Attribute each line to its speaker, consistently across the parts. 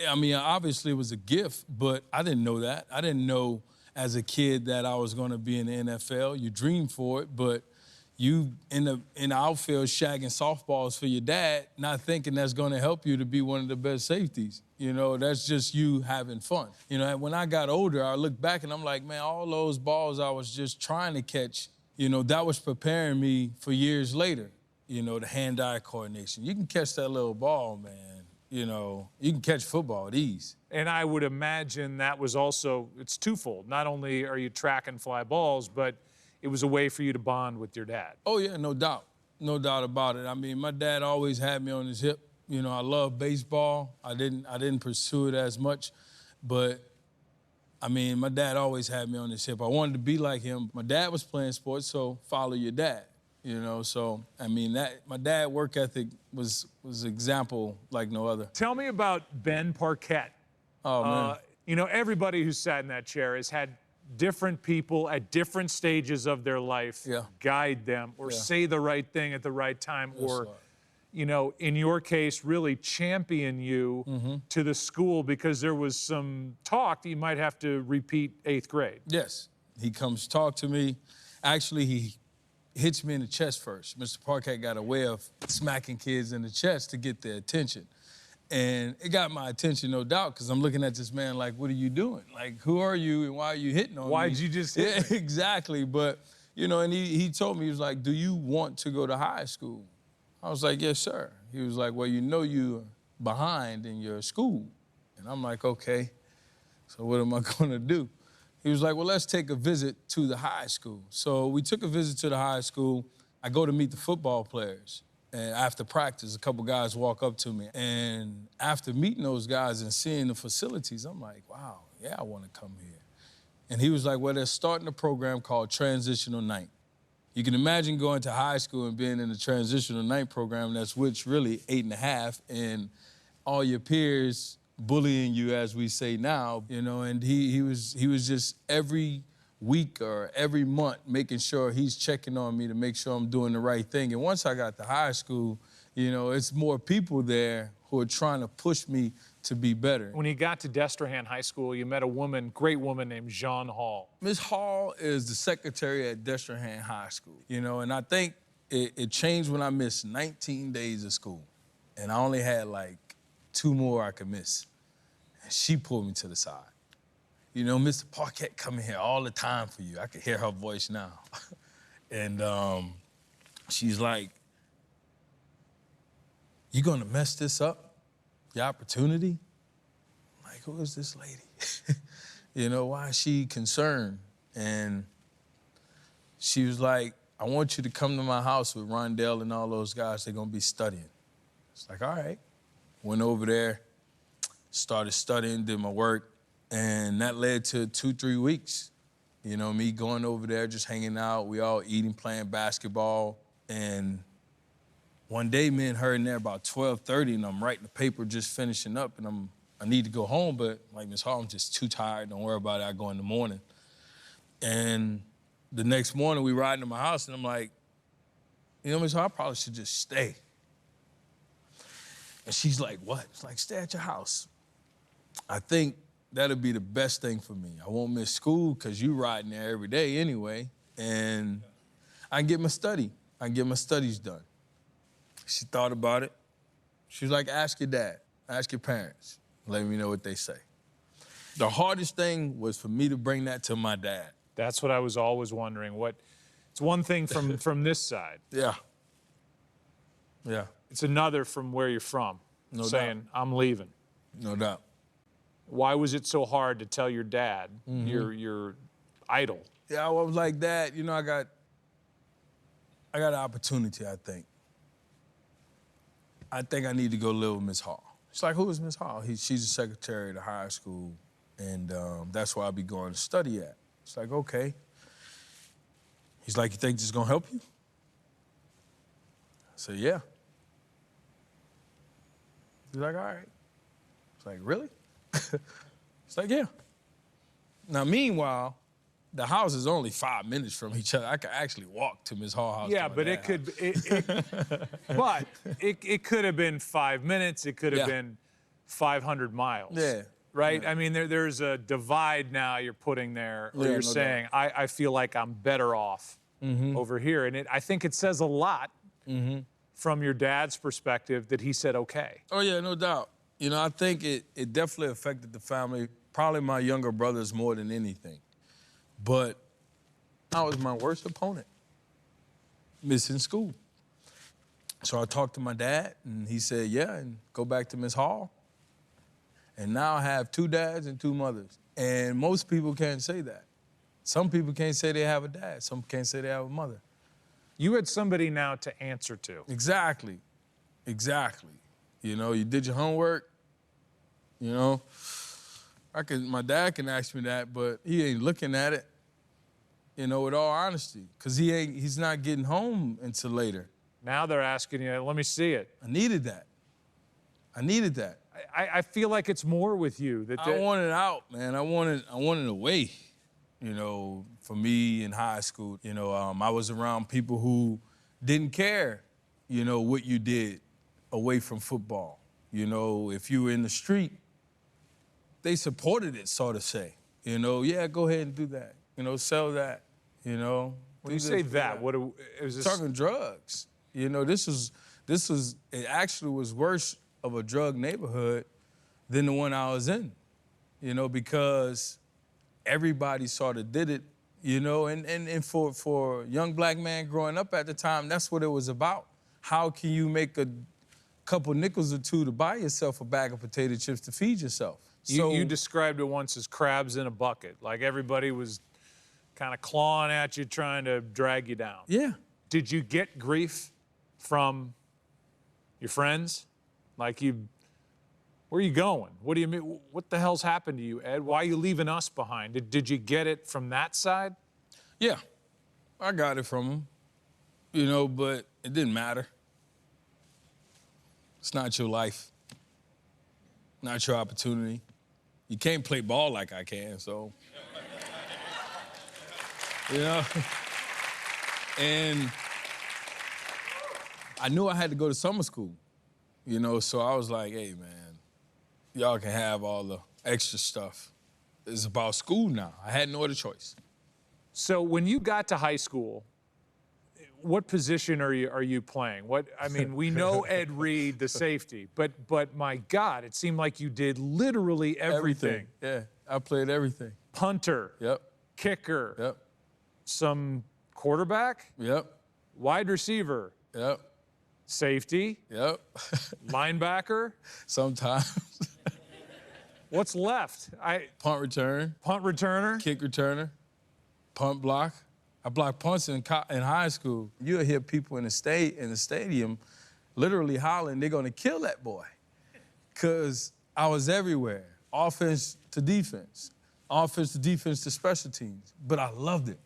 Speaker 1: I mean, obviously it was a gift, but I didn't know that. I didn't know as a kid that I was going to be in the NFL. You dream for it, but you in the outfield shagging softballs for your dad, not thinking that's going to help you to be one of the best safeties. You know, that's just you having fun. You know, when I got older, I look back and I'm like, man, all those balls I was just trying to catch, you know, that was preparing me for years later. You know, the hand-eye coordination. You can catch that little ball, man. You know, you can catch football at ease.
Speaker 2: And I would imagine that was also, it's twofold. Not only are you tracking fly balls, but it was a way for you to bond with your dad.
Speaker 1: Oh, yeah, no doubt. No doubt about it. I mean, my dad always had me on his hip. You know, I love baseball. I didn't pursue it as much, but I mean, my dad always had me on his hip. I wanted to be like him. My dad was playing sports, so follow your dad. You know, so, I mean, my dad's work ethic was example like no other.
Speaker 2: Tell me about Ben Parquet.
Speaker 1: Oh, man.
Speaker 2: You know, everybody who's sat in that chair has had different people at different stages of their life guide them or say the right thing at the right time or, you know, in your case, really champion you to the school because there was some talk that you might have to repeat 8th grade.
Speaker 1: Yes. He comes talk to me. Actually, he hits me in the chest first. Mr. Parquet got a way of smacking kids in the chest to get their attention. And it got my attention, no doubt, because I'm looking at this man like, what are you doing? Like, who are you and why are you hitting on me?
Speaker 2: Why'd you just hit me?
Speaker 1: Exactly. But, you know, and he told me, he was like, do you want to go to high school? I was like, yes, sir. He was like, well, you know you're behind in your school. And I'm like, okay, so what am I going to do? He was like, well, let's take a visit to the high school. So we took a visit to the high school. I go to meet the football players. And after practice, a couple guys walk up to me. And after meeting those guys and seeing the facilities, I'm like, wow, yeah, I want to come here. And he was like, well, they're starting a program called Transitional Night. You can imagine going to high school and being in the Transitional Night program that's which really 8.5, and all your peers bullying you, as we say now, you know, and he was just every week or every month making sure he's checking on me to make sure I'm doing the right thing. And once I got to high school, you know, it's more people there who are trying to push me to be better.
Speaker 2: When you got to Destrehan High School, you met a woman, great woman named Jeanne Hall.
Speaker 1: Miss Hall is the secretary at Destrehan High School, you know, and I think it changed when I missed 19 days of school. And I only had like 2 more I could miss. And she pulled me to the side. You know, Mr. Parquet coming here all the time for you. I could hear her voice now. And she's like, you gonna mess this up? Your opportunity? I'm like, who is this lady? You know, why is she concerned? And she was like, I want you to come to my house with Rondell and all those guys. They're gonna be studying. It's like, all right. Went over there, started studying, did my work, and that led to 2-3 weeks. You know, me going over there, just hanging out, we all eating, playing basketball, and one day, me and her in there about 12:30, and I'm writing the paper, just finishing up, and I need to go home, but like, Miss Hall, I'm just too tired, don't worry about it, I go in the morning. And the next morning, we riding to my house, and I'm like, you know, Miss Hall, I probably should just stay. And she's like, what? It's like, stay at your house. I think that'll be the best thing for me. I won't miss school because you riding there every day anyway, and I can get my studies done. She thought about it. She was like, ask your dad, ask your parents, let me know what they say. The hardest thing was for me to bring that to my dad.
Speaker 2: That's what I was always wondering. It's one thing from this side.
Speaker 1: Yeah. Yeah.
Speaker 2: It's another from where you're from, saying,
Speaker 1: doubt.
Speaker 2: I'm leaving.
Speaker 1: No doubt.
Speaker 2: Why was it so hard to tell your dad, your idol?
Speaker 1: Yeah, I was like, Dad, you know, I got an opportunity, I think. I think I need to go live with Miss Hall. She's like, who is Miss Hall? She's the secretary of the high school, and that's where I'll be going to study at. It's like, okay. He's like, you think this is gonna help you? I said, yeah. He's like, all right. It's like, really? It's like, yeah. Now, meanwhile, the house is only 5 minutes from each other. I could actually walk to Miss Hall house.
Speaker 2: Yeah, but it could have been 5 minutes. It could have been 500 miles.
Speaker 1: Yeah.
Speaker 2: Right?
Speaker 1: Yeah.
Speaker 2: I mean, there's a divide now you're putting there, or you're
Speaker 1: no
Speaker 2: saying, I feel like I'm better off over here. And I think it says a lot from your dad's perspective that he said, okay.
Speaker 1: Oh, yeah, no doubt. You know, I think it definitely affected the family, probably my younger brothers more than anything. But I was my worst opponent, missing school. So I talked to my dad, and he said, yeah, and go back to Miss Hall. And now I have 2 dads and 2 mothers. And most people can't say that. Some people can't say they have a dad. Some can't say they have a mother.
Speaker 2: You had somebody now to answer to.
Speaker 1: Exactly. Exactly. You know, you did your homework. You know, my dad can ask me that, but he ain't looking at it, you know, with all honesty, because he's not getting home until later.
Speaker 2: Now they're asking you, let me see it.
Speaker 1: I needed that. I needed that.
Speaker 2: I feel like it's more with you.
Speaker 1: I wanted out, man. I wanted away, you know, for me in high school. You know, I was around people who didn't care, you know, what you did away from football. You know, if you were in the street, they supported it, so to say. You know, yeah, go ahead and do that. You know, sell that, you know.
Speaker 2: When you say that, what is this?
Speaker 1: Talking drugs. You know, it actually was worse of a drug neighborhood than the one I was in, you know, because everybody sort of did it, you know, and for a young black man growing up at the time, that's what it was about. How can you make a couple nickels or 2 to buy yourself a bag of potato chips to feed yourself?
Speaker 2: You described it once as crabs in a bucket, like everybody was kind of clawing at you, trying to drag you down.
Speaker 1: Yeah.
Speaker 2: Did you get grief from your friends? Like, where are you going? What do you mean? What the hell's happened to you, Ed? Why are you leaving us behind? Did you get it from that side?
Speaker 1: Yeah, I got it from them, you know, but it didn't matter. It's not your life, not your opportunity. You can't play ball like I can, so. You know? And I knew I had to go to summer school, you know, so I was like, hey, man, y'all can have all the extra stuff. It's about school now. I had no other choice.
Speaker 2: So when you got to high school, what position are you playing? I mean, we know Ed Reed, the safety, but my God, it seemed like you did literally everything.
Speaker 1: Yeah, I played everything.
Speaker 2: Punter.
Speaker 1: Yep.
Speaker 2: Kicker.
Speaker 1: Yep.
Speaker 2: Some quarterback.
Speaker 1: Yep.
Speaker 2: Wide receiver.
Speaker 1: Yep.
Speaker 2: Safety.
Speaker 1: Yep.
Speaker 2: Linebacker.
Speaker 1: Sometimes.
Speaker 2: What's left?
Speaker 1: Punt return.
Speaker 2: Punt returner.
Speaker 1: Kick returner. Punt block. I blocked punts in high school. You'll hear people in the stadium literally hollering, they're gonna kill that boy. Cause I was everywhere. Offense to defense. Offense to defense to special teams. But I loved it.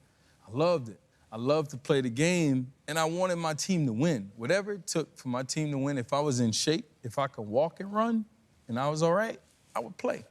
Speaker 1: I loved it. I loved to play the game, and I wanted my team to win. Whatever it took for my team to win, if I was in shape, if I could walk and run, and I was all right, I would play.